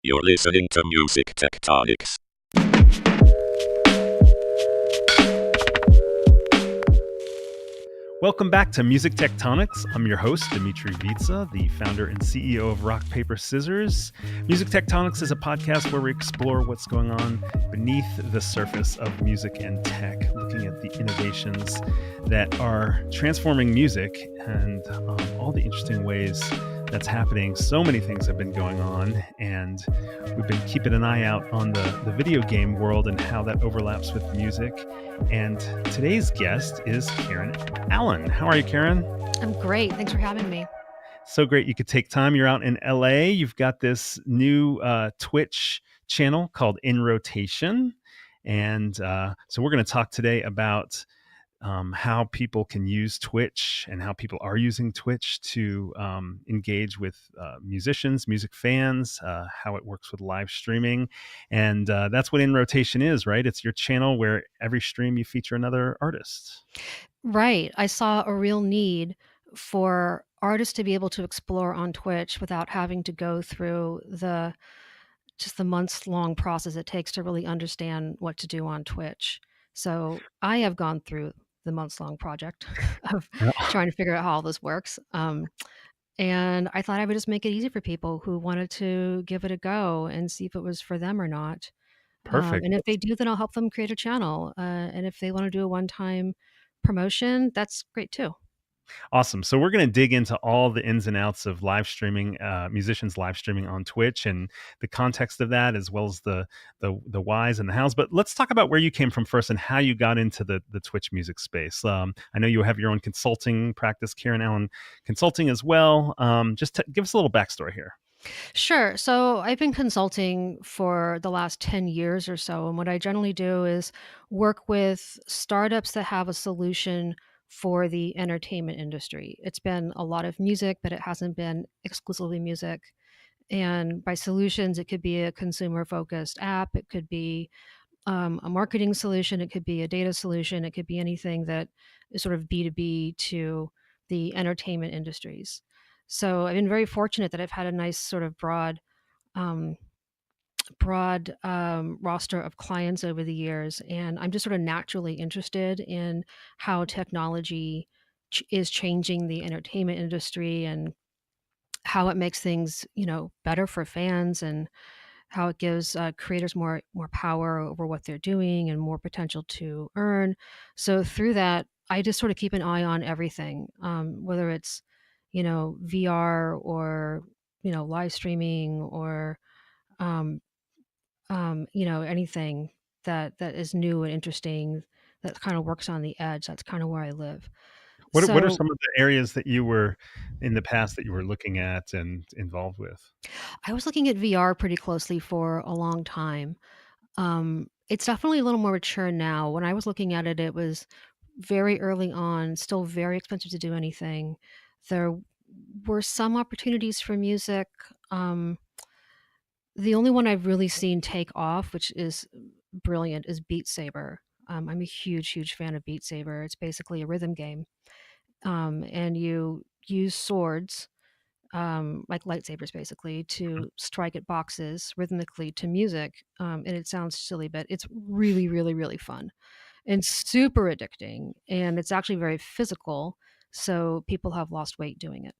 You're listening to Music Tectonics. Welcome back to Music Tectonics. I'm your host, Dimitri Vitsa, the founder and CEO of Rock, Paper, Scissors. Music Tectonics is a podcast where we explore what's going on beneath the surface of music and tech, looking at the innovations that are transforming music and all the interesting ways that's happening. So many things have been going on, and we've been keeping an eye out on the video game world and how that overlaps with music. And today's guest is Karen Allen. How are you, Karen? I'm great. Thanks for having me. So great you could take time. You're out in LA. You've got this new Twitch channel called In Rotation. And so we're going to talk today about how people can use Twitch and how people are using Twitch to engage with musicians, music fans, how it works with live streaming. And that's what In Rotation is, right? It's your channel where every stream you feature another artist. Right. I saw a real need for artists to be able to explore on Twitch without having to go through the months long process it takes to really understand what to do on Twitch. So I have gone through the months long project of trying to figure out how all this works. And I thought I would just make it easy for people who wanted to give it a go and see if it was for them or not. Perfect. And if they do, then I'll help them create a channel. And if they want to do a one-time promotion, that's great too. Awesome. So we're going to dig into all the ins and outs of live streaming, musicians live streaming on Twitch, and the context of that, as well as the whys and the hows. But let's talk about where you came from first and how you got into the Twitch music space. I know you have your own consulting practice, Karen Allen Consulting, as well. Give us a little backstory here. Sure. So I've been consulting for the last 10 years or so. And what I generally do is work with startups that have a solution for the entertainment industry. It's been a lot of music, but it hasn't been exclusively music. And by solutions, it could be a consumer focused app, it could be a marketing solution, it could be a data solution, it could be anything that is sort of B2B to the entertainment industries. So I've been very fortunate that I've had a nice sort of um, broad roster of clients over the years, and I'm just sort of naturally interested in how technology is changing the entertainment industry and how it makes things, better for fans and how it gives creators more power over what they're doing and more potential to earn. So through that, I just sort of keep an eye on everything, whether it's VR or live streaming or um, anything that is new and interesting that kind of works on the edge. That's kind of where I live. What are So some of the areas that you were in the past that you were looking at and involved with? I was looking at VR pretty closely for a long time. It's definitely a little more mature now. When I was looking at it, it was very early on, still very expensive to do anything. There were some opportunities for music. Um, the only one I've really seen take off, which is brilliant, is Beat Saber. I'm a huge, huge fan of Beat Saber. It's basically a rhythm game, and you use swords, like lightsabers basically, to strike at boxes rhythmically to music. And it sounds silly, but it's really, really, really fun and super addicting. And it's actually very physical. So people have lost weight doing it.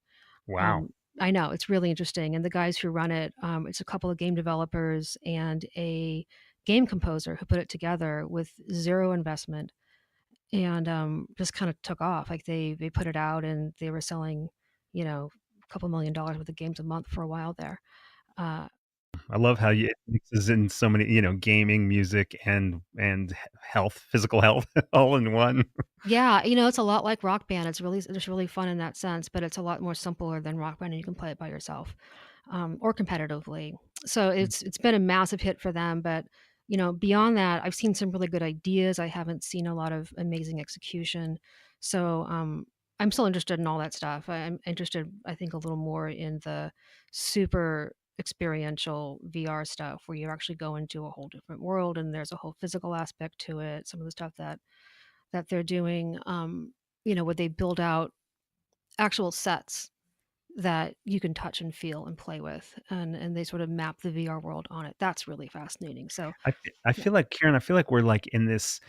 Wow. Um, I know it's really interesting. And the guys who run it, it's a couple of game developers and a game composer who put it together with zero investment and just kind of took off. Like they put it out and they were selling, a couple $1 million worth of games a month for a while there. Uh, I love how it mixes in so many, gaming, music, and health, physical health, all in one. yeah, it's a lot like Rock Band. It's really fun in that sense, but it's a lot more simpler than Rock Band, and you can play it by yourself or competitively. So it's been a massive hit for them. But beyond that, I've seen some really good ideas. I haven't seen a lot of amazing execution. So I'm still interested in all that stuff. I'm interested, I think, a little more in the super experiential VR stuff where you actually go into a whole different world and there's a whole physical aspect to it. Some of the stuff that they're doing, where they build out actual sets that you can touch and feel and play with, and they sort of map the VR world on it. That's really fascinating. So, I yeah. feel like, Karen, I feel like we're like in this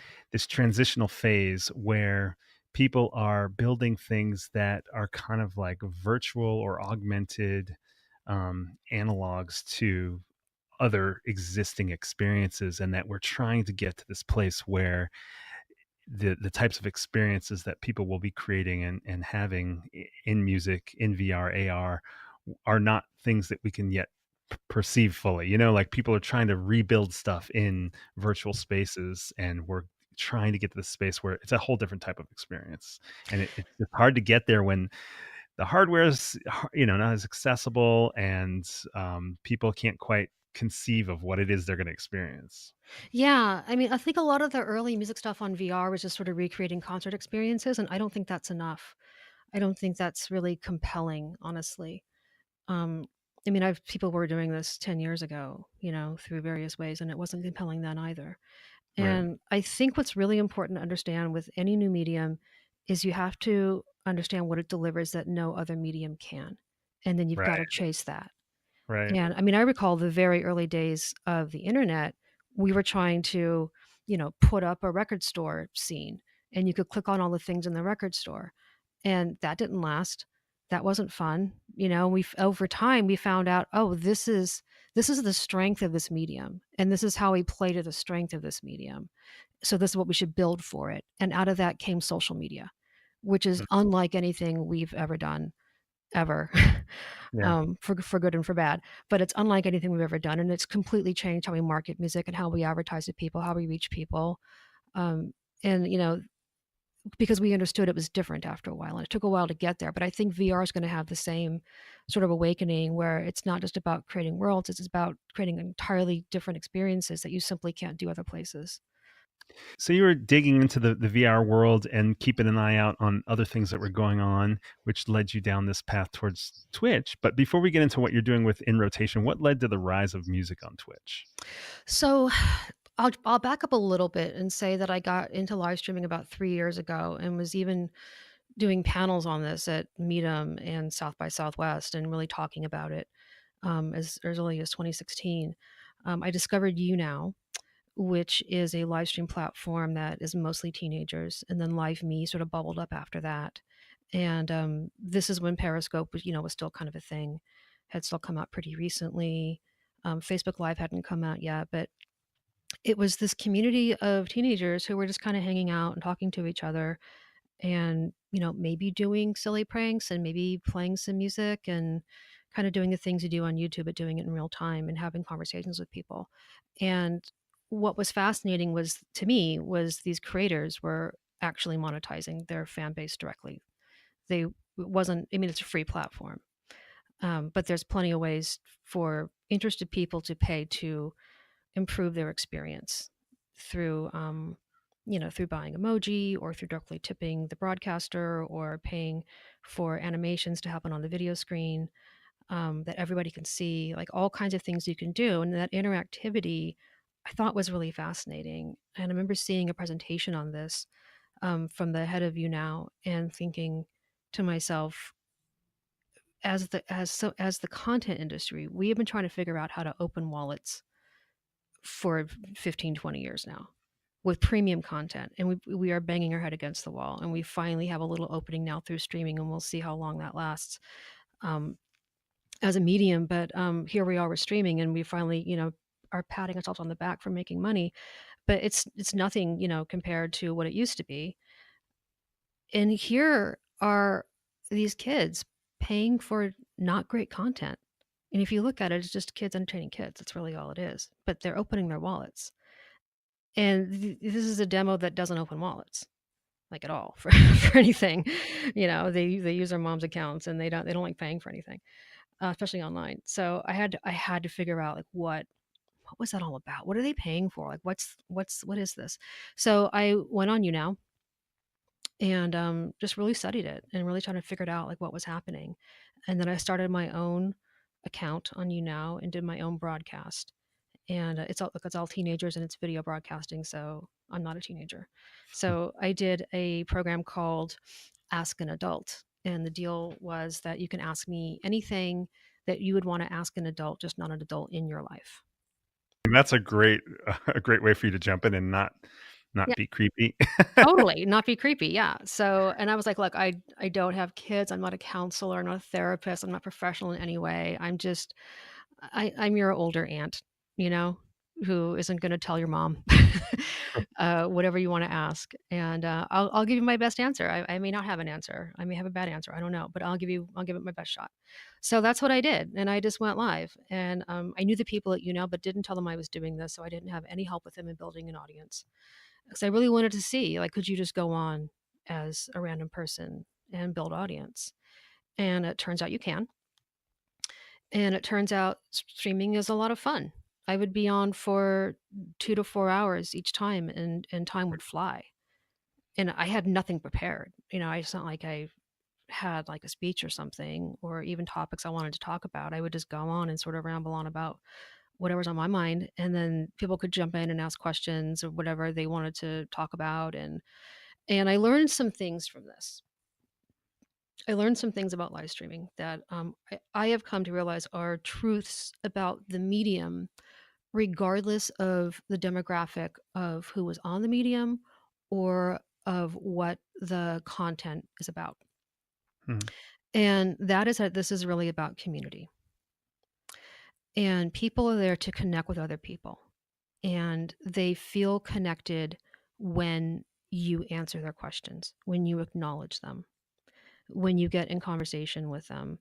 transitional phase where people are building things that are kind of like virtual or augmented analogs to other existing experiences, and that we're trying to get to this place where the types of experiences that people will be creating and having in music, in VR, AR, are not things that we can yet perceive fully. You know, like people are trying to rebuild stuff in virtual spaces, and we're trying to get to the space where it's a whole different type of experience. And it's just hard to get there when the hardware is, not as accessible, and people can't quite conceive of what it is they're going to experience. Yeah, I mean, I think a lot of the early music stuff on VR was just sort of recreating concert experiences, and I don't think that's enough. I don't think that's really compelling, honestly. Um, I mean, I've people were doing this 10 years ago, through various ways, and it wasn't compelling then either. Right. And I think what's really important to understand with any new medium is you have to understand what it delivers that no other medium can. And then you've got Right. to chase that. Right. And I mean, I recall the very early days of the internet, we were trying to, put up a record store scene and you could click on all the things in the record store. And that didn't last. That wasn't fun. Over time we found out, oh, this is the strength of this medium. And this is how we play to the strength of this medium. So this is what we should build for it. And out of that came social media, which is Mm. unlike anything we've ever done ever. Yeah. For good and for bad. But it's unlike anything we've ever done, and it's completely changed how we market music and how we advertise to people, how we reach people. Um, and because we understood it was different after a while, and it took a while to get there. But I think VR is going to have the same sort of awakening where it's not just about creating worlds; it's about creating entirely different experiences that you simply can't do other places. So you were digging into the VR world and keeping an eye out on other things that were going on, which led you down this path towards Twitch. But before we get into what you're doing with In Rotation, what led to the rise of music on Twitch? So I'll back up a little bit and say that I got into live streaming about 3 years ago and was even doing panels on this at Meetum and South by Southwest and really talking about it as early as 2016. I discovered YouNow, which is a live stream platform that is mostly teenagers, and then Live Me sort of bubbled up after that. And this is when Periscope was still kind of a thing, had still come out pretty recently. Facebook Live hadn't come out yet, but it was this community of teenagers who were just kind of hanging out and talking to each other and maybe doing silly pranks and maybe playing some music and kind of doing the things you do on YouTube but doing it in real time and having conversations with people. And what was fascinating was to me was these creators were actually monetizing their fan base directly. They it wasn't I mean, it's a free platform, but there's plenty of ways for interested people to pay to improve their experience through through buying emoji or through directly tipping the broadcaster or paying for animations to happen on the video screen, that everybody can see, like all kinds of things you can do. And that interactivity I thought was really fascinating. And I remember seeing a presentation on this from the head of You Now and thinking to myself, as the content industry, we have been trying to figure out how to open wallets for 15, 20 years now with premium content, and we are banging our head against the wall, and we finally have a little opening now through streaming, and we'll see how long that lasts um, as a medium. But here we are with streaming, and we finally are patting ourselves on the back for making money, but it's nothing compared to what it used to be. And here are these kids paying for not great content. And if you look at it, it's just kids entertaining kids. That's really all it is. But they're opening their wallets. And this is a demo that doesn't open wallets like at all for, for anything. They use their mom's accounts and they don't like paying for anything, especially online. So I had to figure out like what was that all about? What are they paying for? Like what is this? So I went on YouNow and just really studied it and really trying to figure it out like what was happening. And then I started my own account on YouNow and did my own broadcast, and it's all teenagers and it's video broadcasting, so I'm not a teenager. So I did a program called Ask an Adult, And the deal was that you can ask me anything that you would want to ask an adult, just not an adult in your life. And that's a great a great way for you to jump in and not Yeah, be creepy. totally. Not be creepy. Yeah. So, and I was like, look, I don't have kids. I'm not a counselor. I'm not a therapist. I'm not professional in any way. I'm your older aunt, you know, who isn't going to tell your mom whatever you want to ask, and I'll give you my best answer. I may not have an answer. I may have a bad answer. I don't know, but I'll give it my best shot. So that's what I did, and I just went live, and I knew the people at but didn't tell them I was doing this, so I didn't have any help with them in building an audience because I really wanted to see, like, could you just go on as a random person and build audience? And it turns out you can. And it turns out streaming is a lot of fun. I would be on for 2 to 4 hours each time, and time would fly. And I had nothing prepared. It's not like I had, like, a speech or something or even topics I wanted to talk about. I would just go on and sort of ramble on about whatever's on my mind, and then people could jump in and ask questions or whatever they wanted to talk about, and I learned some things from this. I learned some things about live streaming that, I have come to realize are truths about the medium, regardless of the demographic of who was on the medium or of what the content is about. Mhm. And that is that this is really about community. And people are there to connect with other people. And they feel connected when you answer their questions, when you acknowledge them, when you get in conversation with them.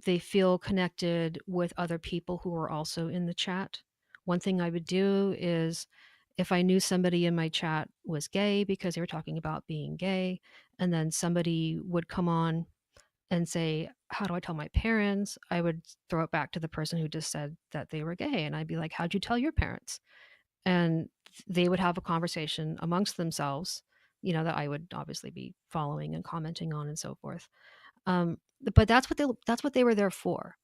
They feel connected with other people who are also in the chat. One thing I would do is if I knew somebody in my chat was gay because they were talking about being gay, and then somebody would come on and say, how do I tell my parents? I would throw it back to the person who just said that they were gay. And I'd be like, how'd you tell your parents? And they would have a conversation amongst themselves, that I would obviously be following and commenting on and so forth. Um, but that's what they were there for.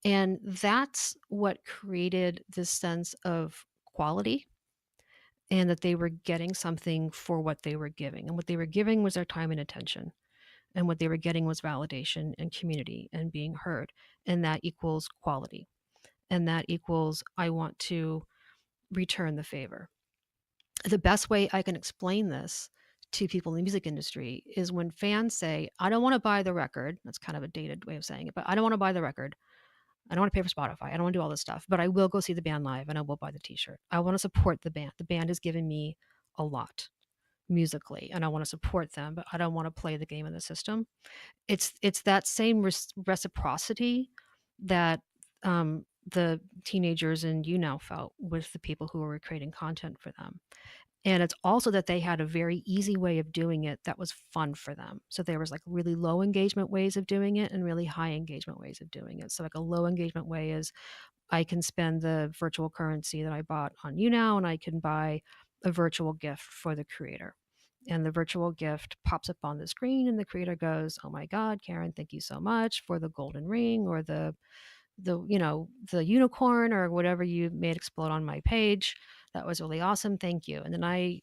And that's what created this sense of quality, and that they were getting something for what they were giving. And what they were giving was their time and attention. And what they were getting was validation and community and being heard. And that equals quality. And that equals I want to return the favor. The best way I can explain this to people in the music industry is when fans say, I don't want to buy the record. That's kind of a dated way of saying it, but I don't want to buy the record. I don't want to pay for Spotify. I don't want to do all this stuff, but I will go see the band live and I will buy the t-shirt. I want to support the band. The band has given me a lot musically and I want to support them, but I don't want to play the game of the system. It's that same reciprocity that the teenagers and you now felt with the people who were creating content for them. And it's also that they had a very easy way of doing it that was fun for them. So there was like really low engagement ways of doing it and really high engagement ways of doing it. So like a low engagement way is I can spend the virtual currency that I bought on YouNow and I can buy a virtual gift for the creator. And the virtual gift pops up on the screen and the creator goes, "Oh my God, Karen, thank you so much for the golden ring or the unicorn or whatever you made explode on my page. That was really awesome. Thank you." And then I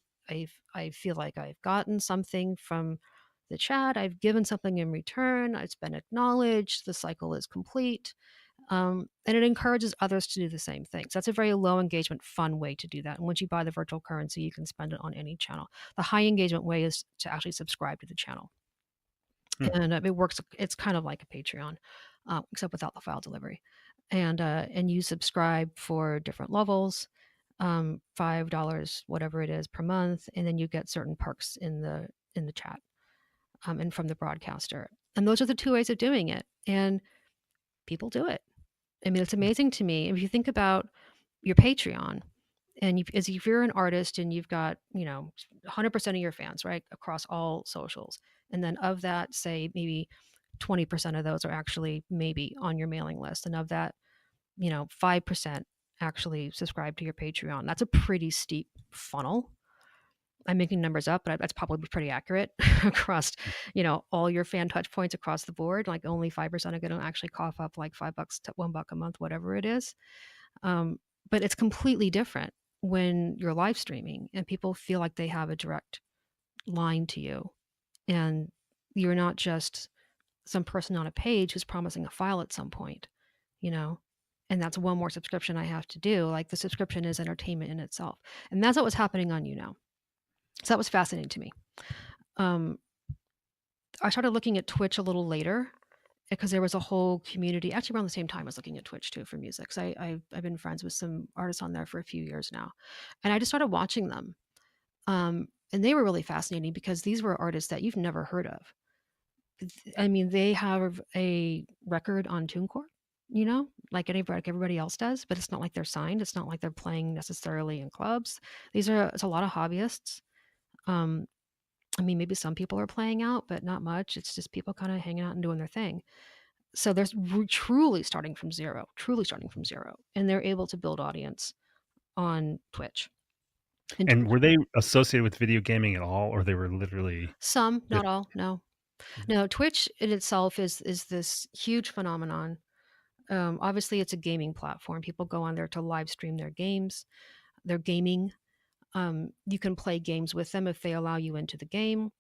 feel like I've gotten something from the chat. I've given something in return. It's been acknowledged. The cycle is complete. And it encourages others to do the same thing. So that's a very low engagement, fun way to do that. And once you buy the virtual currency, you can spend it on any channel. The high engagement way is to actually subscribe to the channel. Hmm. And it works. It's kind of like a Patreon, except without the file delivery. And you subscribe for different levels, $5, whatever it is per month, and then you get certain perks in the chat, and from the broadcaster. And those are the two ways of doing it. And people do it. I mean, it's amazing to me. If you think about your Patreon, and as if you're an artist and you've got 100% of your fans right across all socials, and then of that, say maybe 20% of those are actually maybe on your mailing list, and of that 5% actually subscribe to your Patreon. That's a pretty steep funnel. I'm making numbers up, but that's probably pretty accurate across, all your fan touch points across the board. Like only 5% are going to actually cough up like $5 to $1 a month, whatever it is. But it's completely different when you're live streaming and people feel like they have a direct line to you, and You're not just some person on a page who's promising a file at some point, you know? And that's one more subscription I have to do. Like the subscription is entertainment in itself. And that's what was happening on YouNow. So that was fascinating to me. Um, I started looking at Twitch a little later because there was a whole community actually around the same time I was looking at Twitch too for music. So I've been friends with some artists on there for a few years now. And I just started watching them. And they were really fascinating because these were artists that you've never heard of. I mean, they have a record on TuneCore, like everybody else does, but it's not like they're signed. It's not like they're playing necessarily in clubs. It's a lot of hobbyists. Um, I mean, maybe some people are playing out, but not much. It's just people kind of hanging out and doing their thing. So they're truly starting from zero, and they're able to build audience on Twitch. And And Twitch, were they associated with video gaming at all, or they were literally some, just not all, no. yeah. No, Twitch in itself is this huge phenomenon. Obviously, it's a gaming platform. People go on there to live stream their games, their gaming. You can play games with them if they allow you into the game.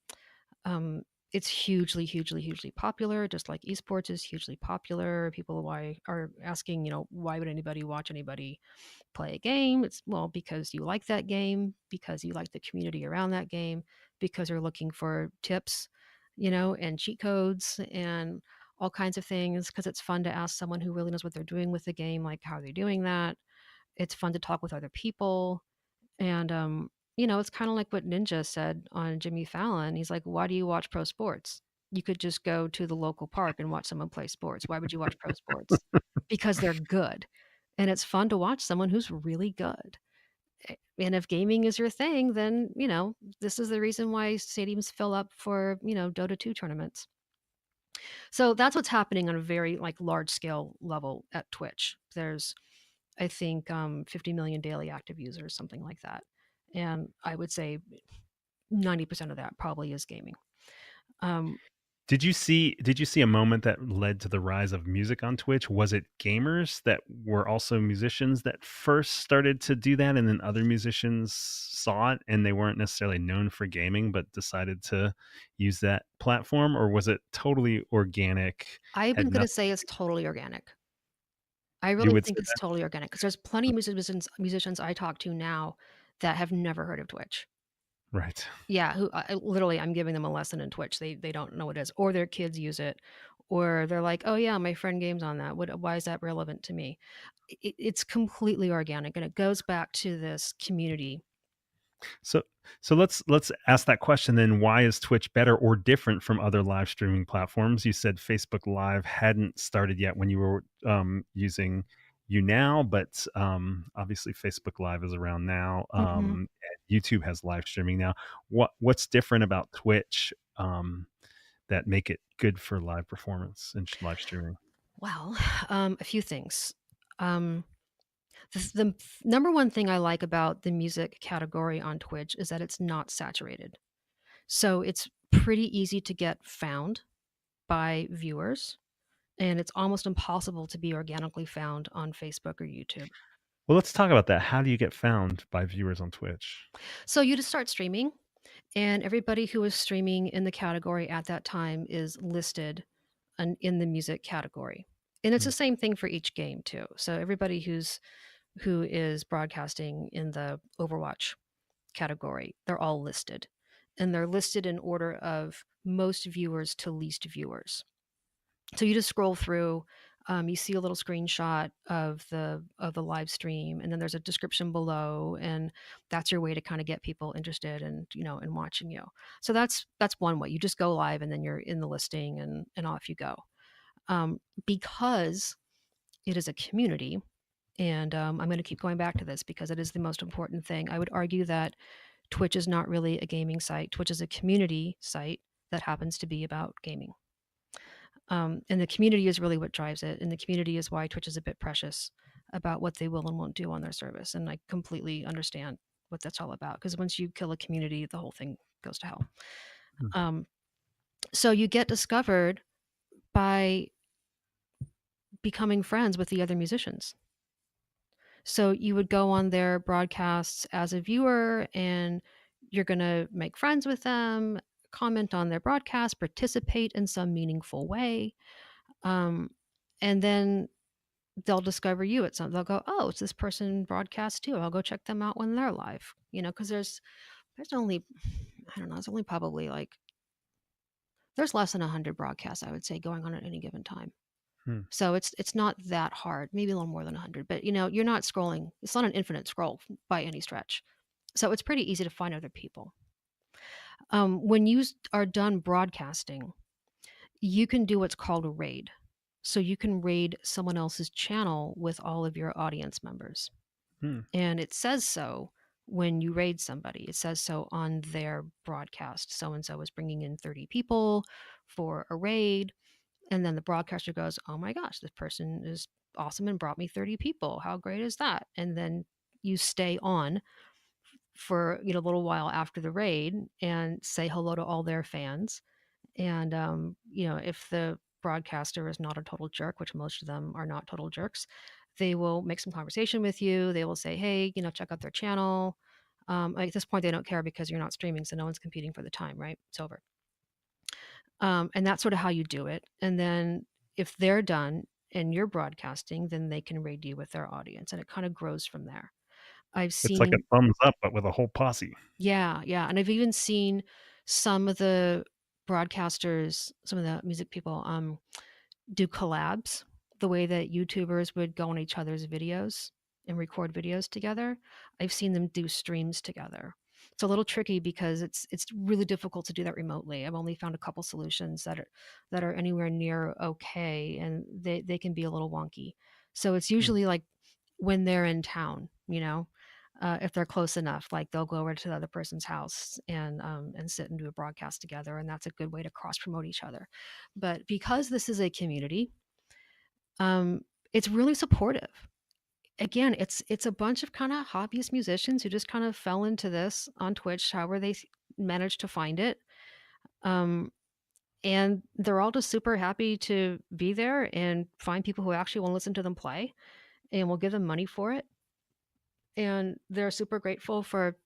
Um, it's hugely popular, just like esports is hugely popular. People why are asking, why would anybody watch anybody play a game? It's well because you like that game, because you like the community around that game, because you're looking for tips, and cheat codes and all kinds of things. Because it's fun to ask someone who really knows what they're doing with the game, like how are they doing that. It's fun to talk with other people, and it's kind of like what Ninja said on Jimmy Fallon. He's like, why do you watch pro sports? You could just go to the local park and watch someone play sports. Why would you watch pro sports? Because they're good. And it's fun to watch someone who's really good. And if gaming is your thing, then, this is the reason why stadiums fill up for, Dota 2 tournaments. So that's what's happening on a very like large scale level at Twitch. There's I think 50 million daily active users, something like that. And I would say 90% of that probably is gaming. Um, Did you see a moment that led to the rise of music on Twitch? Was it gamers that were also musicians that first started to do that, and then other musicians saw it and they weren't necessarily known for gaming but decided to use that platform, or was it totally organic? I've been Had going to nothing say it's totally organic. I you really would say think it's that? totally organic because there's plenty of musicians I talk to now that have never heard of Twitch. Right. Yeah, who literally I'm giving them a lesson in Twitch. They don't know what it is, or their kids use it, or they're like, "Oh yeah, my friend games on that. Why is that relevant to me?" It's completely organic, and it goes back to this community. So let's ask that question then. Why is Twitch better or different from other live streaming platforms? You said Facebook Live hadn't started yet when you were using you now, but obviously Facebook Live is around now. hmm And YouTube has live streaming now. What's different about Twitch that make it good for live performance and live streaming? Well, a few things. Um, the number one thing I like about the music category on Twitch is that it's not saturated. So it's pretty easy to get found by viewers, and it's almost impossible to be organically found on Facebook or YouTube. Well, let's talk about that. How do you get found by viewers on Twitch? So you just start streaming, and everybody who is streaming in the category at that time is listed in the music category. And it's Hmm. the same thing for each game too. So everybody who is broadcasting in the Overwatch category, they're all listed. And they're listed in order of most viewers to least viewers. So you just scroll through, you see a little screenshot of the live stream, and then there's a description below, and that's your way to kind of get people interested and in watching you. So that's one way. You just go live, and then you're in the listing, and off you go. Because it is a community, and I'm going to keep going back to this because it is the most important thing. I would argue that Twitch is not really a gaming site. Twitch is a community site that happens to be about gaming. And the community is really what drives it. And the community is why Twitch is a bit precious about what they will and won't do on their service. And I completely understand what that's all about because once you kill a community, the whole thing goes to hell. Hmm. Um, so you get discovered by becoming friends with the other musicians. So you would go on their broadcasts as a viewer and you're going to make friends with them, comment on their broadcast, participate in some meaningful way. Um, and then they'll discover you at some, they'll go, oh, it's this person broadcast too. I'll go check them out when they're live, because there's only, I don't know, it's only probably like, there's less than 100 broadcasts, I would say, going on at any given time. Hmm. So it's not that hard, maybe a little more than 100, but you're not scrolling. It's not an infinite scroll by any stretch. So it's pretty easy to find other people. When you are done broadcasting, you can do what's called a raid. So you can raid someone else's channel with all of your audience members. Hmm. And it says so when you raid somebody. It says so on their broadcast. So and so is bringing in 30 people for a raid. And then the broadcaster goes, oh my gosh, this person is awesome and brought me 30 people. How great is that? And then you stay on for a little while after the raid and say hello to all their fans. And if the broadcaster is not a total jerk, which most of them are not total jerks, they will make some conversation with you. They will say, hey, check out their channel. At this point, they don't care because you're not streaming, so no one's competing for the time, right? It's over. And that's sort of how you do it. And then if they're done and you're broadcasting, then they can raid you with their audience, and it kind of grows from there. I've It's like a seen, thumbs up, but with a whole posse. yeah, yeah, and I've even seen some of the broadcasters, some of the music people, do collabs the way that YouTubers would go on each other's videos and record videos together. I've seen them do streams together. It's a little tricky because it's really difficult to do that remotely. I've only found a couple solutions that are anywhere near okay, and they can be a little wonky. So it's Hmm. usually like when they're in town, if they're close enough, like they'll go over to the other person's house and sit and do a broadcast together, and that's a good way to cross promote each other. But because this is a community, um, it's really supportive. Again, it's a bunch of kind of hobbyist musicians who just kind of fell into this on Twitch, however they managed to find it. Um, and they're all just super happy to be there and find people who actually want to listen to them play and will give them money for it. And they're super grateful for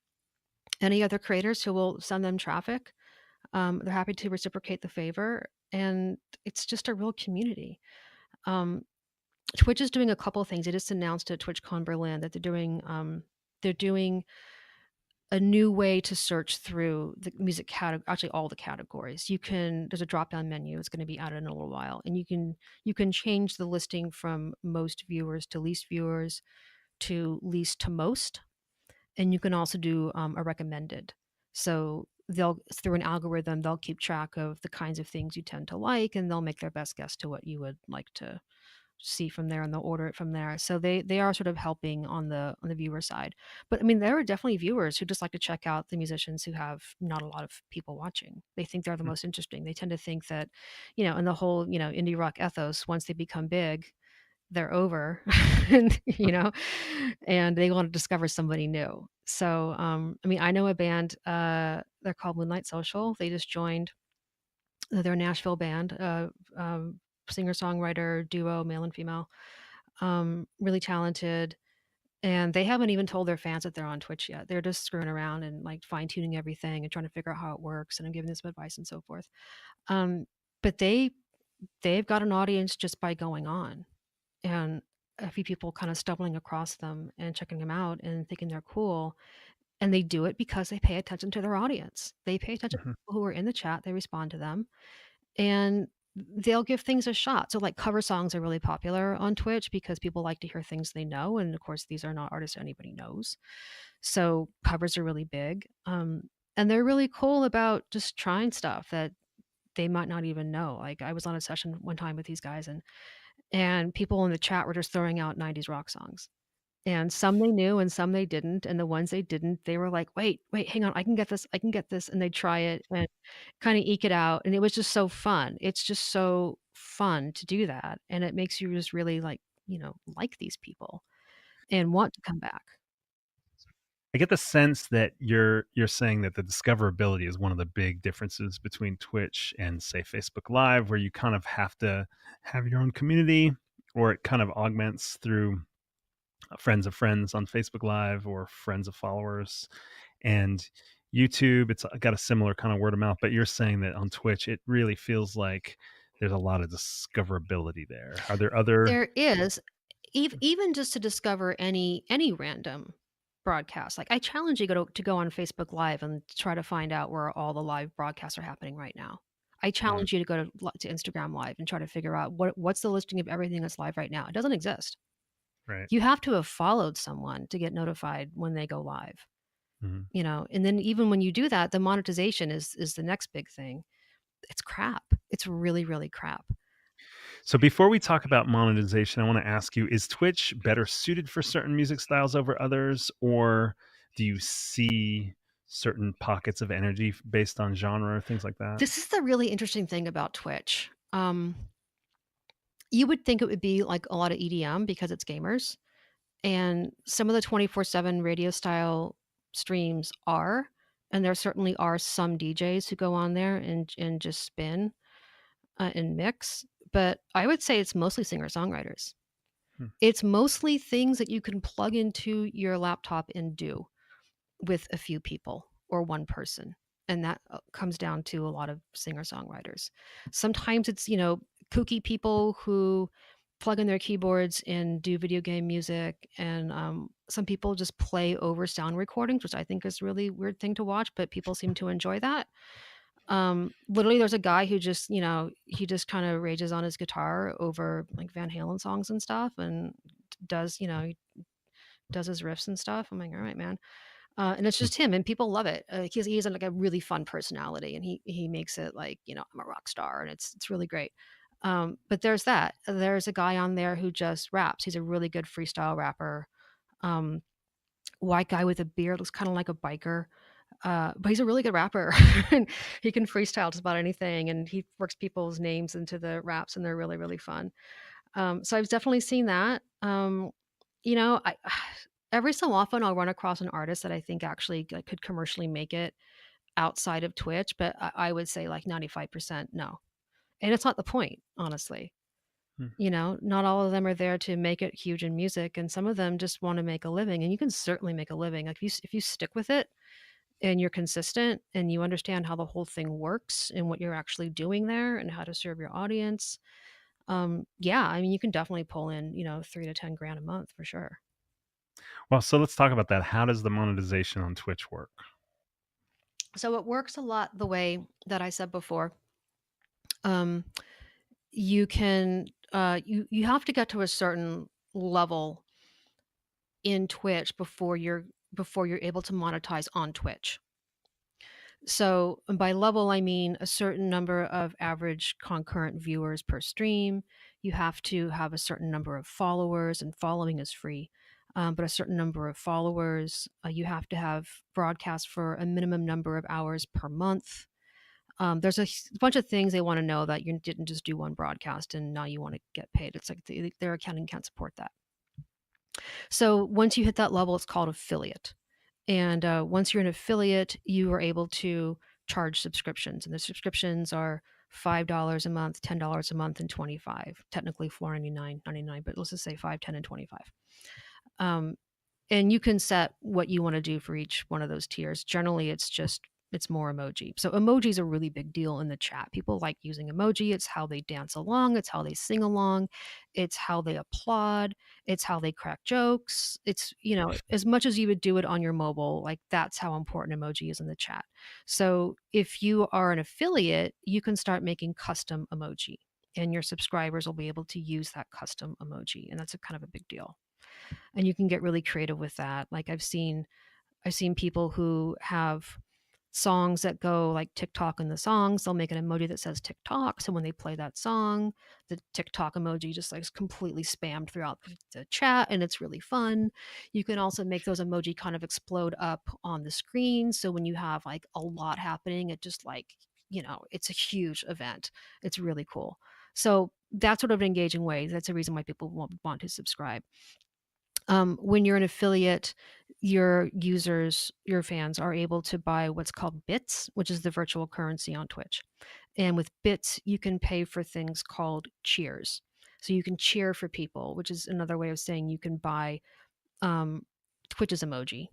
any other creators who will send them traffic. They're happy to reciprocate the favor, and it's just a real community. Um, Twitch is doing a couple of things. They just announced at TwitchCon Berlin that they're doing a new way to search through the music category, actually all the categories. There's a drop down menu. It's going to be added in a little while, and you can change the listing from most viewers to least viewers to least to most, and you can also do a recommended. So they'll through an algorithm they'll keep track of the kinds of things you tend to like, and they'll make their best guess to what you would like to see from there, and they'll order it from there. So they are sort of helping on the viewer side. But I mean, there are definitely viewers who just like to check out the musicians who have not a lot of people watching. They think they're the Hmm. most interesting. They tend to think that, in the whole, indie rock ethos, once they become big, they're over, and and they want to discover somebody new. So I mean, I know a band, they're called Moonlight Social. They just joined. They're a Nashville band, singer songwriter duo, male and female, really talented. And they haven't even told their fans that they're on Twitch yet. They're just screwing around and like fine tuning everything and trying to figure out how it works, and I'm giving them some advice and so forth. um, but they've got an audience just by going on, and a few people kind of stumbling across them and checking them out and thinking they're cool. And they do it because they pay attention to their audience. They pay attention to Hmm. people who are in the chat, they respond to them, and they'll give things a shot. So like cover songs are really popular on Twitch because people like to hear things they know. And of course, these are not artists anybody knows. So covers are really big. And they're really cool about just trying stuff that they might not even know. Like I was on a session one time with these guys, and people in the chat were just throwing out 90s rock songs. And some they knew and some they didn't. And the ones they didn't, they were like, wait, hang on, I can get this, I can get this. And they try it and kind of eke it out. And it was just so fun. It's just so fun to do that. And it makes you just really like these people and want to come back. I get the sense that you're saying that the discoverability is one of the big differences between Twitch and say Facebook Live, where you kind of have to have your own community, or it kind of augments through friends of friends on Facebook Live or friends of followers. And YouTube, it's got a similar kind of word of mouth, but you're saying that on Twitch, it really feels like there's a lot of discoverability there. Are there other? There is, even just to discover any random broadcast. Like, I challenge you to go on Facebook Live and try to find out where all the live broadcasts are happening right now. I Mm, challenge you to go to Instagram Live and try to figure out what's the listing of everything that's live right now. It doesn't exist. right. You have to have followed someone to get notified when they go live, Mhm. you know? And then even when you do that, the monetization is the next big thing. It's crap. It's really, really crap. So before we talk about monetization, I want to ask you, is Twitch better suited for certain music styles over others, or do you see certain pockets of energy based on genre or things like that? This is the really interesting thing about Twitch. You would think it would be like a lot of EDM because it's gamers, and some of the 24/7 radio style streams are, and there certainly are some DJs who go on there and just spin, and mix, but I would say it's mostly singer-songwriters. Hmm. It's mostly things that you can plug into your laptop and do with a few people or one person, and that, comes down to a lot of singer-songwriters. Sometimes it's, kooky people who plug in their keyboards and do video game music, and, some people just play over sound recordings, which I think is a really weird thing to watch, but people seem to enjoy that. Literally, there's a guy who just, he just kinda rages on his guitar over, like, Van Halen songs and stuff and does, he does his riffs and stuff. I'm like, "Alright, man." And it's Hmm. just him, and people love it. He's like a really fun personality, and he makes it like, I'm a rock star, and it's really great. But there's that. There's a guy on there who just raps. He's a really good freestyle rapper. Um, White guy with a beard, looks kind of like a biker. But he's a really good rapper. And he can freestyle just about anything, and he works people's names into the raps, and they're really, really fun. So I've definitely seen that. I every so often I'll run across an artist that I think actually like, could commercially make it outside of Twitch, but I would say like 95% no. And it's not the point, honestly. Hmm. Not all of them are there to make it huge in music, and some of them just want to make a living. And you can certainly make a living. Like if you stick with it and you're consistent and you understand how the whole thing works and what you're actually doing there and how to serve your audience. Yeah, I mean, you can definitely pull in, 3 to 10 grand a month for sure. Well, so let's talk about that. How does the monetization on Twitch work? So it works a lot the way that I said before. Um, you can you have to get to a certain level in Twitch before you're able to monetize on Twitch. So by level, I mean a certain number of average concurrent viewers per stream. You have to have a certain number of followers, and following is free. But a certain number of followers. You have to have broadcast for a minimum number of hours per month. There's bunch of things they want to know that you didn't just do one broadcast and now you want to get paid. It's like their accounting can't support that. So once you hit that level, it's called affiliate. And once you're an affiliate, you are able to charge subscriptions, and the subscriptions are $5 a month, $10 a month, and 25. Technically 4.99.99, but let's just say 5, 10, and 25. Um, and you can set what you want to do for each one of those tiers. Generally, it's more emoji. So emoji is a really big deal in the chat. People like using emoji. It's how they dance along, it's how they sing along, it's how they applaud, it's how they crack jokes. It's, as much as you would do it on your mobile, like that's how important emoji is in the chat. So if you are an affiliate, you can start making custom emoji, and your subscribers will be able to use that custom emoji, and that's a kind of a big deal. And you can get really creative with that. Like I've seen people who have songs that go like TikTok in the songs. They'll make an emoji that says TikTok. So when they play that song, the TikTok emoji just like is completely spammed throughout the chat, and it's really fun. You can also make those emoji kind of explode up on the screen. So when you have like a lot happening, it just like, it's a huge event. It's really cool. So that's sort of an engaging way. That's a reason why people want to subscribe. When you're an affiliate, your users, your fans are able to buy what's called bits, which is the virtual currency on Twitch. And with bits, you can pay for things called cheers. So you can cheer for people, which is another way of saying you can buy, um, Twitch's emoji.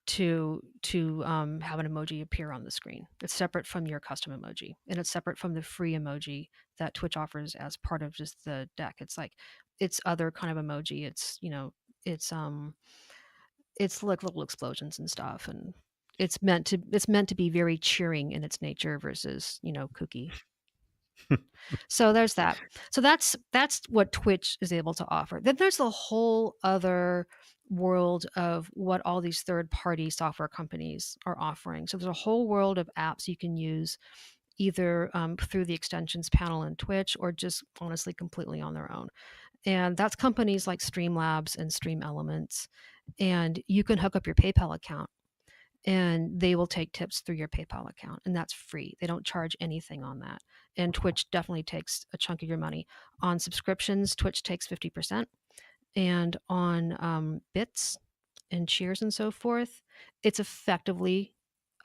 to have an emoji appear on the screen. It's separate from your custom emoji, and it's separate from the free emoji that Twitch offers as part of just the deck. It's like it's other kind of emoji. It's it's like little explosions and stuff, and it's meant to be very cheering in its nature versus kooky. So there's that. So that's what Twitch is able to offer. Then there's a whole other world of what all these third-party software companies are offering. So there's a whole world of apps you can use either through the extensions panel in Twitch or just honestly completely on their own. And that's companies like Streamlabs and Stream Elements. And you can hook up your PayPal account and they will take tips through your PayPal account, and that's free. They don't charge anything on that. And Twitch definitely takes a chunk of your money. On subscriptions, Twitch takes 50%, and on bits and cheers and so forth, it's effectively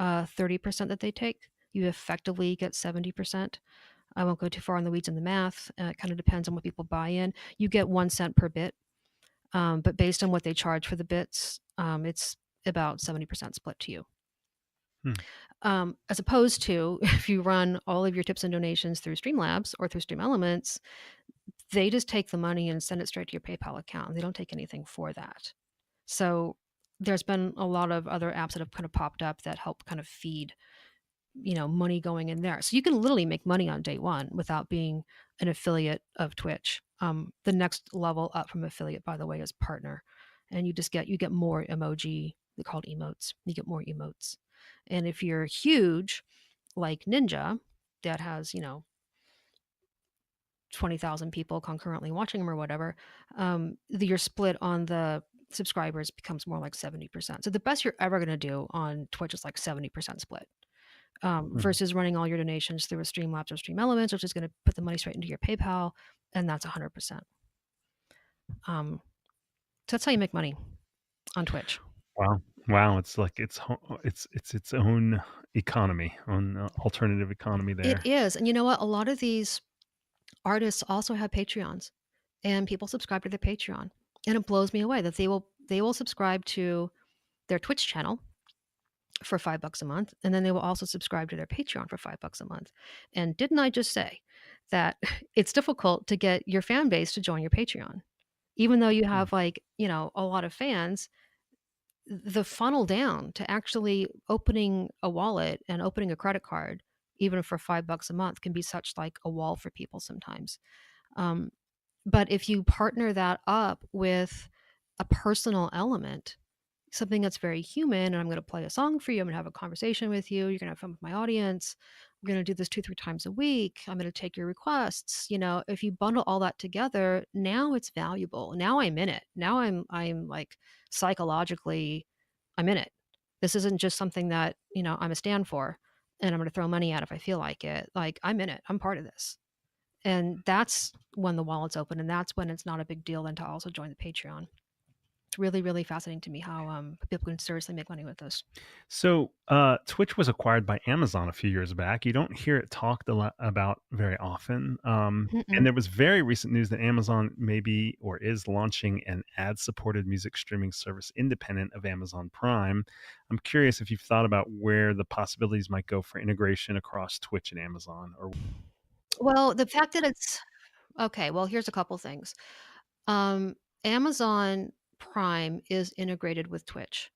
30% that they take. You effectively get 70%. I won't go too far on the weeds in the math. It kind of depends on what people buy in. You get 1 cent per bit, but based on what they charge for the bits, it's about 70% split to you. As opposed to if you run all of your tips and donations through Streamlabs or through Stream Elements, they just take the money and send it straight to your PayPal account. They don't take anything for that. So there's been a lot of other apps that have kind of popped up that help kind of feed money going in there. So you can literally make money on day one without being an affiliate of Twitch. The next level up from affiliate, by the way, is partner, and you get more emoji. They're called emotes. You get more emotes, and if you're huge, like Ninja, that has 20,000 people concurrently watching them or whatever, your split on the subscribers becomes more like 70%. So the best you're ever going to do on Twitch is like 70% split. Versus running all your donations through a Streamlabs or Stream Elements, which is going to put the money straight into your PayPal, and that's 100%. So that's how you make money on Twitch. Wow! It's like it's its own economy, own alternative economy It there. is, and you know what? A lot of these artists also have Patreons, and people subscribe to their Patreon, and it blows me away that they will subscribe to their Twitch channel for $5 a month, and then they will also subscribe to their Patreon for $5 a month. And didn't I just say that it's difficult to get your fan base to join your Patreon? Even though you have a lot of fans, the funnel down to actually opening a wallet and opening a credit card, even for $5 a month, can be such like a wall for people sometimes. But if you partner that up with a personal element, something that's very human, and I'm going to play a song for you, I'm going to have a conversation with you, you're going to have fun with my audience, we're going to do this 2-3 times a week, I'm going to take your requests. If you bundle all that together, now it's valuable. Now I'm in it. Now I'm like psychologically I'm in it. This isn't just something that I'm a stand for and I'm going to throw money at if I feel like it. Like, I'm in it. I'm part of this. And that's when the wallet's open, and that's when it's not a big deal then to also join the Patreon. It's really, really fascinating to me how people can seriously make money with this. So, Twitch was acquired by Amazon a few years back. You don't hear it talked a lot about very often. And there was very recent news that Amazon maybe or is launching an ad-supported music streaming service independent of Amazon Prime. I'm curious if you've thought about where the possibilities might go for integration across Twitch and Amazon. Or Well, the fact that it's okay, well, here's a couple things. Amazon Prime is integrated with Twitch.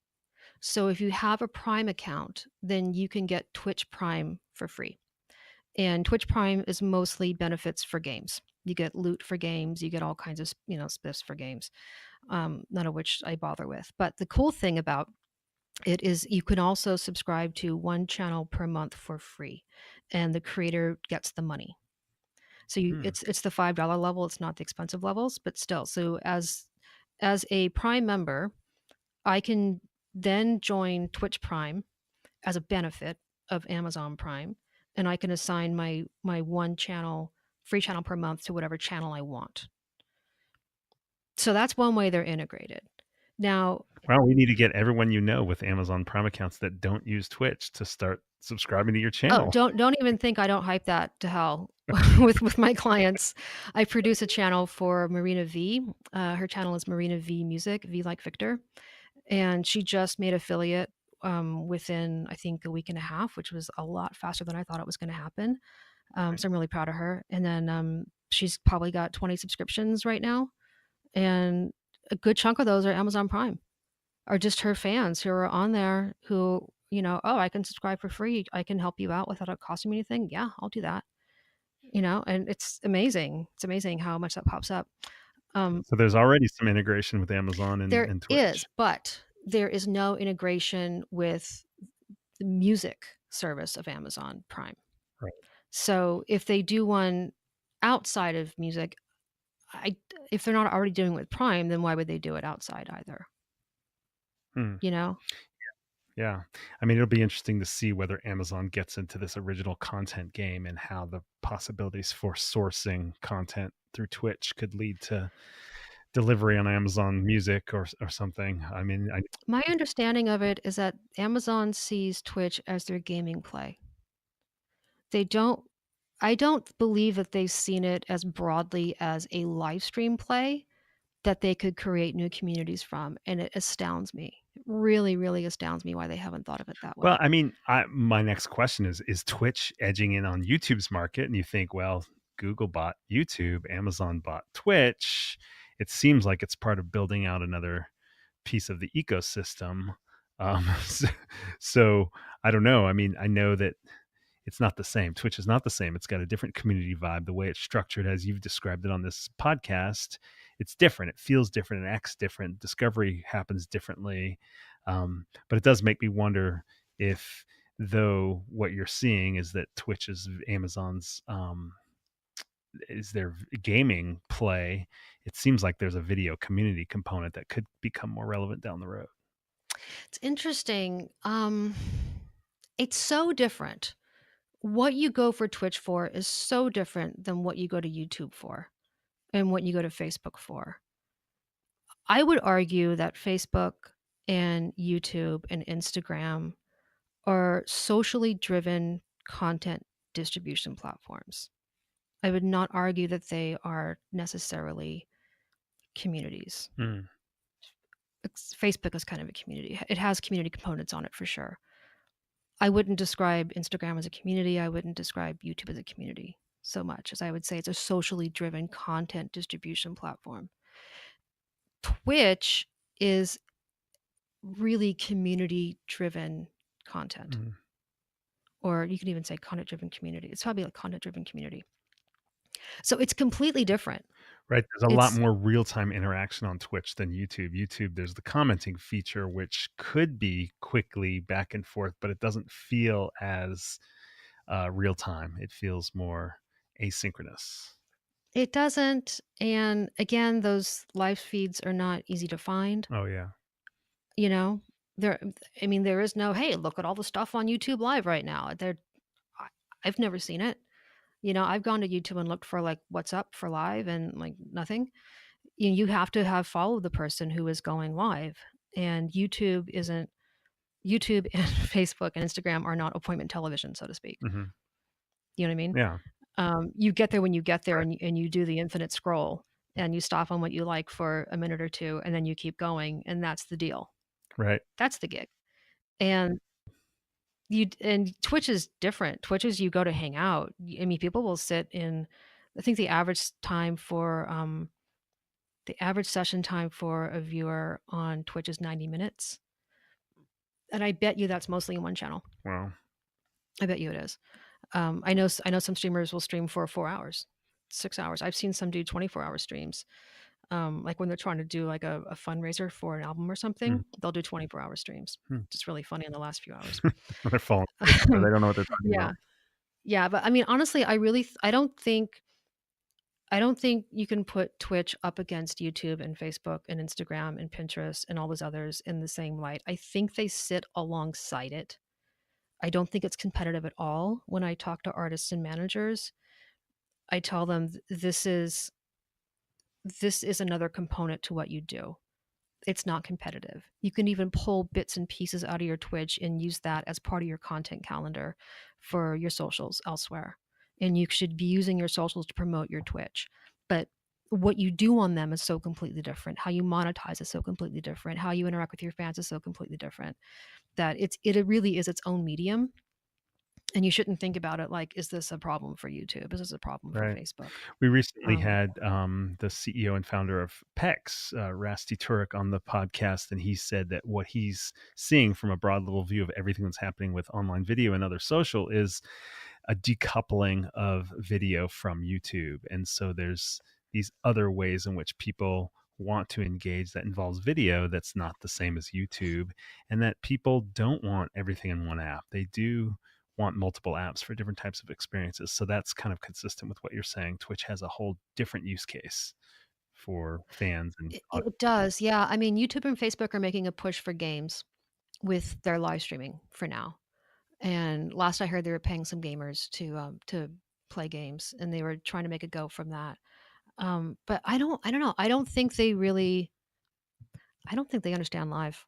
So if you have a Prime account, then you can get Twitch Prime for free. And Twitch Prime is mostly benefits for games. You get loot for games, you get all kinds of spiffs for games, none of which I bother with. But the cool thing about it is you can also subscribe to one channel per month for free, and the creator gets the money. So it's the $5 level. It's not the expensive levels, but still. So as a Prime member, I can then join Twitch Prime as a benefit of Amazon Prime, and I can assign my one channel, free channel per month, to whatever channel I want. So that's one way they're integrated. Now, well, we need to get everyone with Amazon Prime accounts that don't use Twitch to start subscribing to your channel. don't even think I don't hype that to hell with my clients. I produce a channel for Marina V. Her channel is Marina V Music, V like Victor. and she just made affiliate within, I think, a week and a half, which was a lot faster than I thought it was going to happen. So I'm really proud of her. And then she's probably got 20 subscriptions right now, and a good chunk of those are Amazon Prime, are just her fans who are on there who, oh, I can subscribe for free. I can help you out without it costing me anything. Yeah, I'll do that. And it's amazing. It's amazing how much that pops up. So there's already some integration with Amazon There and is, Twitch. but there is no integration with the music service of Amazon Prime. Right. So if they do one outside of music, I if they're not already doing it with Prime, then why would they do it outside either? Hmm. You know? Yeah. I mean, it'll be interesting to see whether Amazon gets into this original content game and how the possibilities for sourcing content through Twitch could lead to delivery on Amazon Music or something. I mean, My understanding of it is that Amazon sees Twitch as their gaming play. They don't I don't believe that they've seen it as broadly as a live stream play that they could create new communities from, and it astounds me. It really, really astounds me why they haven't thought of it that well, way. I mean, my next question is Twitch edging in on YouTube's market? And you think, well, Google bought YouTube, Amazon bought Twitch. It seems like it's part of building out another piece of the ecosystem. So, so I don't know. I mean, I know that it's not the same. Twitch is not the same. It's got a different community vibe. The way it's structured, as you've described it on this podcast, it's different. It feels different. It acts different. Discovery happens differently. But it does make me wonder if, though, what you're seeing is that Twitch is Amazon's is their gaming play. It seems like there's a video community component that could become more relevant down the road. It's interesting. It's so different. What you go for Twitch for is so different than what you go to YouTube for and what you go to Facebook for. I would argue that Facebook and YouTube and Instagram are socially driven content distribution platforms. I would not argue that they are necessarily communities. Mm, Facebook is kind of a community. It has community components on it for sure. I wouldn't describe Instagram as a community. I wouldn't describe YouTube as a community so much as I would say it's a socially driven content distribution platform. Twitch is really community driven content, mm. or you can even say content driven community. It's probably like content driven community. So it's completely different. Right. There's a lot It's more real time interaction on Twitch than YouTube. YouTube, there's the commenting feature, which could be quickly back and forth, but it doesn't feel as real time. It feels more asynchronous. it doesn't, and again, those live feeds are not easy to find, Oh, yeah. you know? There I mean, there is no, "Hey, look at all the stuff on YouTube Live right now." I I've never seen it. I've gone to YouTube and looked for, like, what's up for live and, like, nothing. You have to have followed the person who is going live, and YouTube and Facebook and Instagram are not appointment television, so to speak. Hmm. You know what I mean? Yeah. You get there when you get there, Right. and you do the infinite scroll, and you stop on what you like for a minute or 2, and then you keep going, and that's the deal. Right. That's the gig. And Twitch is different. Twitch is you go to hang out. I mean, people will sit in. I think the average session time for a viewer on Twitch is 90 minutes, and I bet you that's mostly in one channel. Well, I bet you it is. I know some streamers will stream for 4 hours, 6 hours. I've seen some do 24-hour streams. Like when they're trying to do like a fundraiser for an album or mm, something, they'll do 24-hour streams. mm. Just really funny in the last few hours. They're falling asleep or they don't know what they're talking Yeah. about. Yeah, but I mean, honestly, I don't think you can put Twitch up against YouTube and Facebook and Instagram and Pinterest and all those others in the same light. I think they sit alongside it. I don't think it's competitive at all. When I talk to artists and managers, I tell them this is another component to what you do. It's not competitive. You can even pull bits and pieces out of your Twitch and use that as part of your content calendar for your socials elsewhere. And you should be using your socials to promote your Twitch. But what you do on them is so completely different. How you monetize is so completely different. How you interact with your fans is so completely different that it really is its own medium. And you shouldn't think about it like, is this a problem for YouTube? Is this a problem for Right. Facebook? We recently Um, had the CEO and founder of PEX, Rusty Turek, on the podcast, and he said that what he's seeing from a broad little view of everything that's happening with online video and other social is a decoupling of video from YouTube. And so there's these other ways in which people want to engage that involves video that's not the same as YouTube, and that people don't want everything in one app. They do want multiple apps for different types of experiences. So that's kind of consistent with what you're saying. Twitch has a whole different use case for fans and it does, yeah. I mean, YouTube and Facebook are making a push for games with their live streaming for now. And last I heard, they were paying some gamers to play games, and they were trying to make a go from that. But I don't know. I don't think they understand live.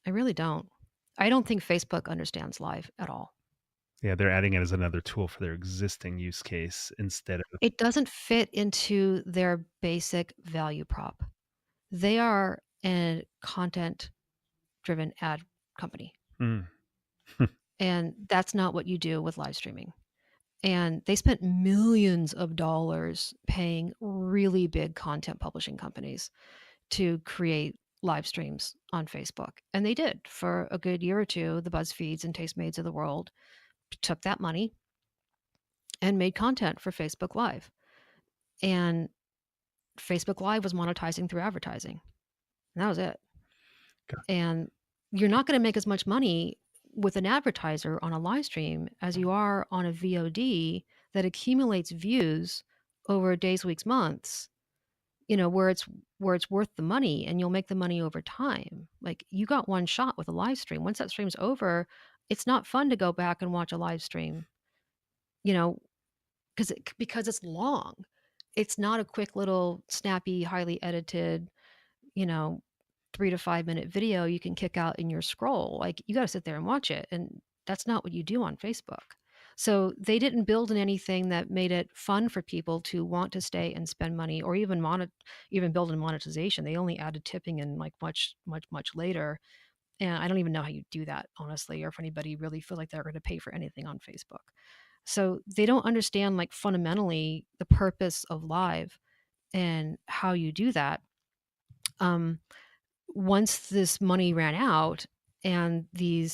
I really don't. I don't think Facebook understands live at all. yeah, they're adding it as another tool for their existing use case instead of It doesn't fit into their basic value prop. They are a content-driven ad company, mm, and that's not what you do with live streaming. And they spent millions of dollars paying really big content publishing companies to create live streams on Facebook. And they did for a good year or two. The BuzzFeeds and Tastemades of the world took that money and made content for Facebook Live. And Facebook Live was monetizing through advertising. And that was it. And you're not going to make as much money with an advertiser on a live stream as you are on a VOD that accumulates views over days, weeks, months, where it's worth the money, and you'll make the money over time. Like, you got one shot with a live stream. Once that stream's over, it's not fun to go back and watch a live stream, you know, because it's long. It's not a quick little snappy, highly edited, you know, 3 to 5 minute video you can kick out in your scroll. Like, you gotta sit there and watch it, and that's not what you do on Facebook. So, they didn't build in anything that made it fun for people to want to stay and spend money, or even build in monetization. They only added tipping in, like, much, much, much later, and I don't even know how you do that, honestly, or if anybody really feel like they're gonna pay for anything on Facebook. So, they don't understand, like, fundamentally the purpose of live and how you do that. Um, Once this money ran out, and the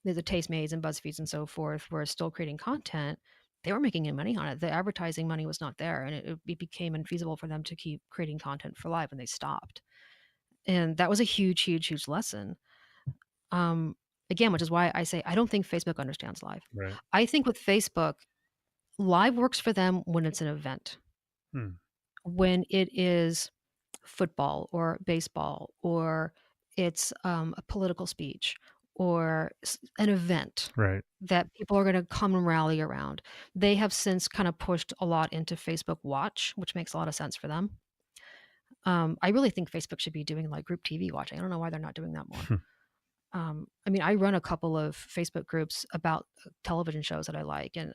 Tastemades and BuzzFeeds and so forth were still creating content, they were making any money on it. The advertising money was not there, and it became unfeasible for them to keep creating content for live, and they stopped. And that was a huge, huge, huge lesson. Um, Again, which is why I say I don't think Facebook understands live. right. I think with Facebook, live works for them when it's an event, Hmm. when it is football or baseball, or it's a political speech, or an event Right. that people are going to come and rally around. They have since kind of pushed a lot into Facebook Watch, which makes a lot of sense for them. I really think Facebook should be doing like group TV watching. I don't know why they're not doing that more. I mean, I run a couple of Facebook groups about television shows that I like, and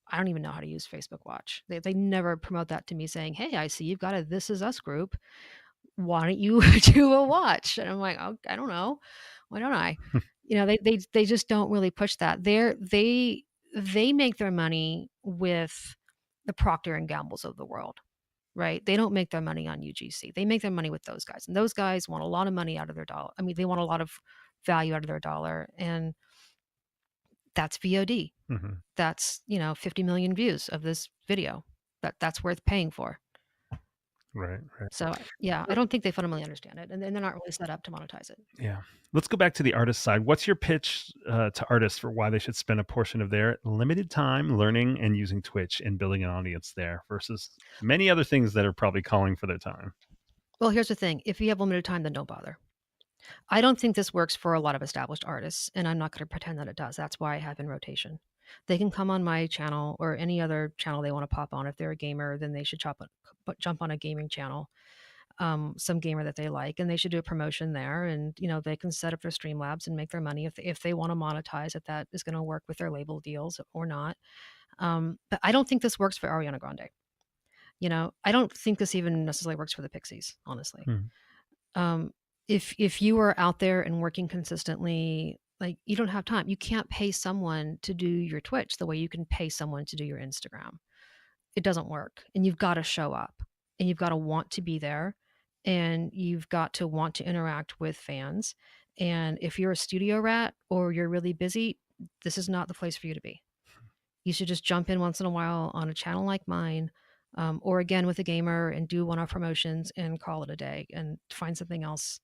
I don't even know how to use Facebook Watch. They never promote that to me saying, "Hey, I see you've got a This Is Us group. Why don't you do a watch?" And I'm like, "Oh, I don't know. Why don't I?" They just don't really push that. They make their money with the Procter and Gambles of the world, right? They don't make their money on UGC. They make their money with those guys, and those guys want a lot of money out of their dollar. I mean, they want a lot of value out of their dollar, and that's VOD. hmm That's 50 million views of this video. That's worth paying for. Right. Right. So yeah, I don't think they fundamentally understand it, and they're not really set up to monetize it. Yeah. Let's go back to the artist side. What's your pitch to artists for why they should spend a portion of their limited time learning and using Twitch and building an audience there versus many other things that are probably calling for their time? Well, here's the thing: if you have limited time, then don't bother. I don't think this works for a lot of established artists, and I'm not going to pretend that it does. That's why I have in rotation. They can come on my channel or any other channel they want to pop on. If they're a gamer, then they should jump on a gaming channel, some gamer that they like, and they should do a promotion there. And they can set up their Streamlabs and make their money if they want to monetize. If that is going to work with their label deals or not. But I don't think this works for Ariana Grande. I don't think this even necessarily works for the Pixies, honestly. Hmm. Um, if you are out there and working consistently, like, you don't have time. You can't pay someone to do your Twitch the way you can pay someone to do your Instagram. It doesn't work, and you've gotta show up, and you've gotta want to be there, and you've got to want to interact with fans, and if you're a studio rat or you're really busy, this is not the place for you to be. You should just jump in once in a while on a channel like mine, or again with a gamer and do one-off promotions and call it a day and find something else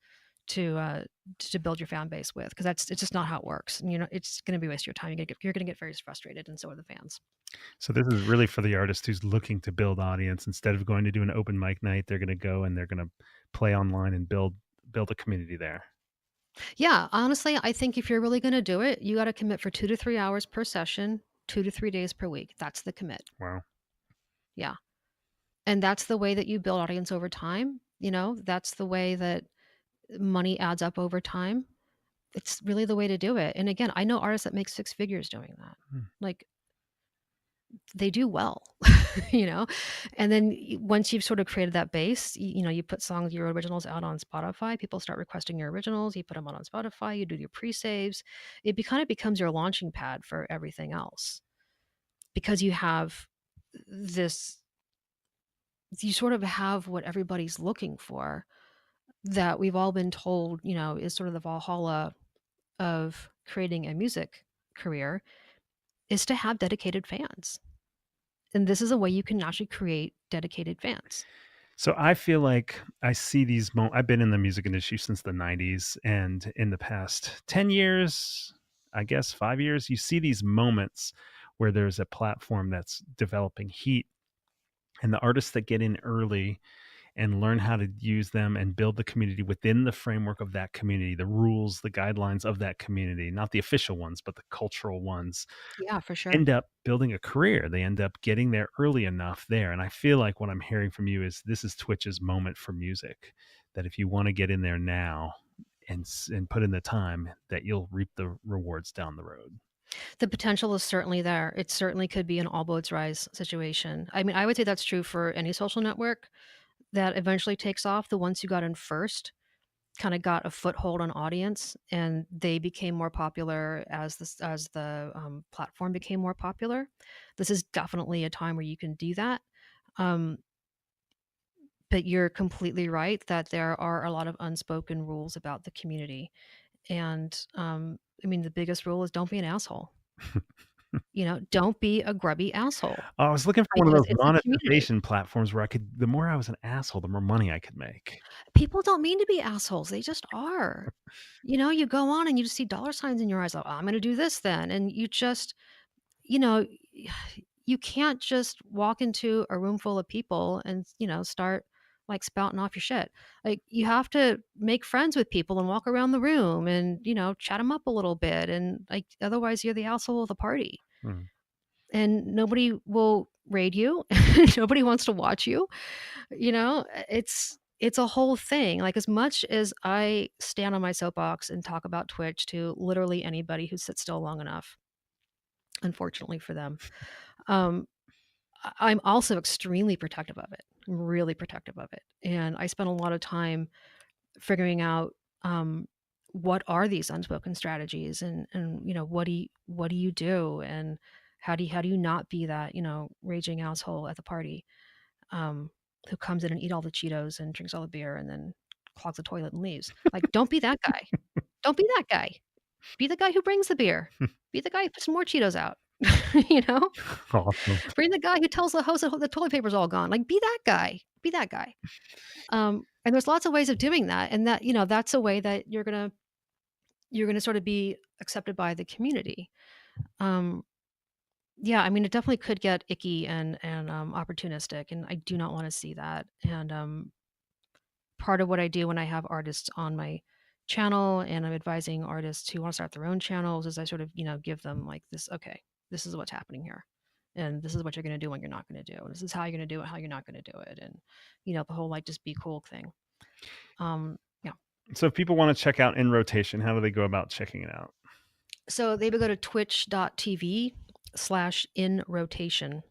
to uh, to build your fan base with, because it's just not how it works. And it's going to be a waste of your time. You're going to get very frustrated, and so are the fans. So this is really for the artist who's looking to build audience. Instead of going to do an open mic night, they're going to go and they're going to play online and build a community there. Yeah, honestly, I think if you're really going to do it, you got to commit for 2 to 3 hours per session, 2 to 3 days per week. That's the commit. Wow. Yeah, and that's the way that you build audience over time. That's the way that money adds up over time. It's really the way to do it. And again, I know artists that make six figures doing that. Hmm. Like, they do well, you know? And then once you've sort of created that base, you put your originals out on Spotify, people start requesting your originals, you put them out on Spotify, you do your pre-saves. Kind of becomes your launching pad for everything else, because this, you sort of have what everybody's looking for, that we've all been told, is sort of the Valhalla of creating a music career, is to have dedicated fans. And this is a way you can actually create dedicated fans. So I feel like I see these I've been in the music industry since the 90s, and in the past 10 years, I guess 5 years, you see these moments where there's a platform that's developing heat, and the artists that get in early and learn how to use them and build the community within the framework of that community, the rules, the guidelines of that community, not the official ones, but the cultural ones, Yeah, for sure. end up building a career. They end up getting there early enough there. And I feel like what I'm hearing from you is this is Twitch's moment for music, that if you want to get in there now and put in the time, that you'll reap the rewards down the road. The potential is certainly there. It certainly could be an all boats rise situation. I mean, I would say that's true for any social network that eventually takes off. The ones who got in first kind of got a foothold on audience, and they became more popular as the platform became more popular. This is definitely a time where you can do that. Um, but you're completely right that there are a lot of unspoken rules about the community. And I mean, the biggest rule is don't be an asshole. Don't be a grubby asshole, I was looking for one of because those it's a community. monetization platforms where the more I was an asshole, the more money I could make. People don't mean to be assholes. They just are. You go on and you just see dollar signs in your eyes. Like, "Oh, I'm going to do this then." And you know, you can't just walk into a room full of people and, start like spouting off your shit. Like, you have to make friends with people and walk around the room and, chat them up a little bit. And like, otherwise you're the asshole of the party, Hmm. and nobody will raid you. Nobody wants to watch you. It's a whole thing. Like, as much as I stand on my soapbox and talk about Twitch to literally anybody who sits still long enough, unfortunately for them, um, I'm also extremely protective of it. I'm really protective of it. And I spend a lot of time figuring out, what are these unspoken strategies, and what do you do, and how do you not be that, raging asshole at the party, um, who comes in and eat all the Cheetos and drinks all the beer and then clogs the toilet and leaves. Like, don't be that guy. Don't be that guy. Be the guy who brings the beer. Be the guy who puts more Cheetos out. you know? Awesome. Bring the guy who tells the host that the toilet paper's all gone. Like, be that guy. Be that guy. And there's lots of ways of doing that. And that's a way that you're gonna sort of be accepted by the community. Um, yeah, I mean, it definitely could get icky and opportunistic, and I do not want to see that. And part of what I do when I have artists on my channel and I'm advising artists who want to start their own channels is I sort of, give them like this, okay, this is what's happening here. And this is what you're going to do when you're not going to do. And this is how you're going to do it, how you're not going to do it. And, the whole like just be cool thing. Yeah. So if people want to check out In Rotation, how do they go about checking it out? So they would go to twitch.tv/in rotation.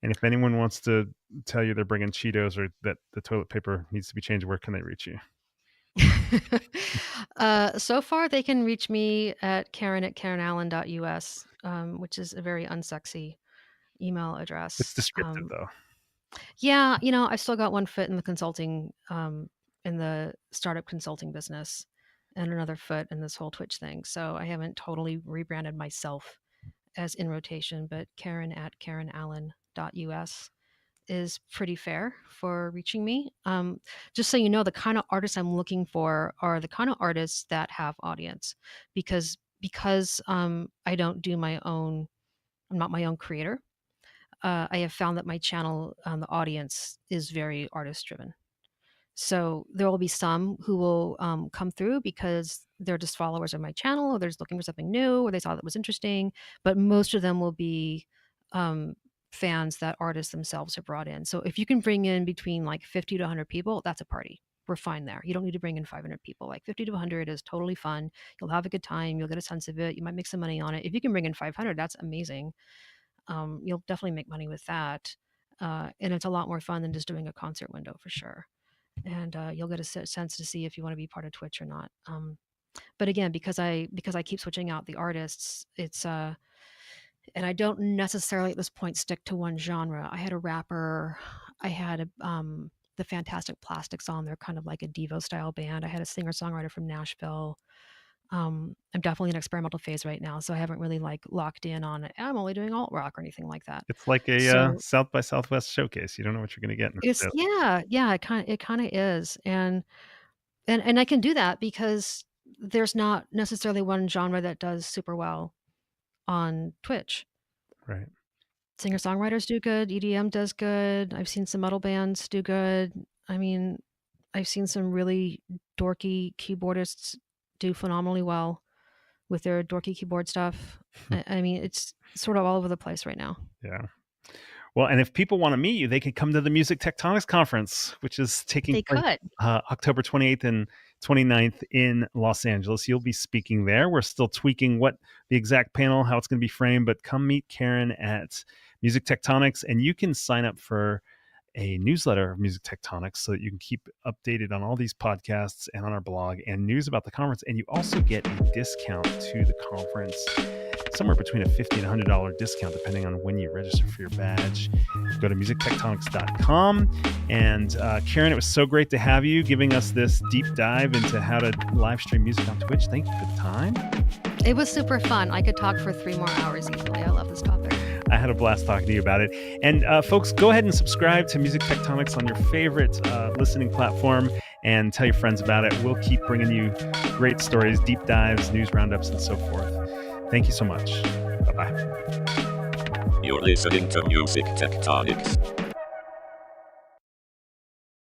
And if anyone wants to tell you they're bringing Cheetos or that the toilet paper needs to be changed, where can they reach you? So far, they can reach me at Karen@KarenAllen.us, which is a very unsexy email It's address. descriptive, though. Yeah, I've still got one foot in the consulting, in the startup consulting business, and another foot in this whole Twitch thing. So I haven't totally rebranded myself as in rotation, but Karen@KarenAllen.us is pretty fair for reaching me. Just so you know, the kind of artists I'm looking for are the kind of artists that have audience, because I don't do my own. I'm not my own creator. I have found that my channel, the audience is very artist driven. So there will be some who will come through because they're just followers of my channel, or they're just looking for something new, or they saw that was interesting. But most of them will be um, fans that artists themselves have brought in. So if you can bring in between like 50 to 100 people, that's a party. We're fine there. You don't need to bring in 500 people. Like 50 to 100 is totally fun. You'll have a good time. You'll get a sense of it. You might make some money on it. If you can bring in 500, that's amazing. You'll definitely make money with that. And it's a lot more fun than just doing a concert window for sure. And you'll get a sense to see if you want to be part of Twitch or not. But again, because I keep switching out the artists, it's and I don't necessarily at this point stick to one genre. I had a rapper, I had the Fantastic Plastics on. They're kind of like a Devo style band. I had a singer songwriter from Nashville. I'm definitely in experimental phase right now, so I haven't really like locked in on I'm only doing alt rock or anything like that. It's like a So South by Southwest showcase. You don't know what you're going to get it's necessarily. yeah, it kind of is, and I can do that because there's not necessarily one genre that does super well on Twitch. Right. Singer-songwriters do good, EDM does good. I've seen some metal bands do good. I mean, I've seen some really dorky keyboardists do phenomenally well with their dorky keyboard stuff. I mean, it's sort of all over the place right now. Yeah. Well, and if people want to meet you, they can come to the Music Tectonics Conference, which is taking They place could. October 28th and 29th in Los Angeles. You'll be speaking there. We're still tweaking what the exact panel, how it's going to be framed, but come meet Karen at Music Tectonics, and you can sign up for a newsletter of Music Tectonics so that you can keep updated on all these podcasts and on our blog and news about the conference. And you also get a discount to the conference, somewhere between a $50 and $100 discount, depending on when you register for your badge. Go to musictectonics.com. And Karen, it was so great to have you giving us this deep dive into how to live stream music on Twitch. Thank you for the time. It was super fun. I could talk for 3 more hours easily. I love this topic. I had a blast talking to you about it. And folks, go ahead and subscribe to Music Tectonics on your favorite listening platform and tell your friends about it. We'll keep bringing you great stories, deep dives, news roundups, and so forth. Thank you so much. Bye-bye. You're listening to Music Tectonics.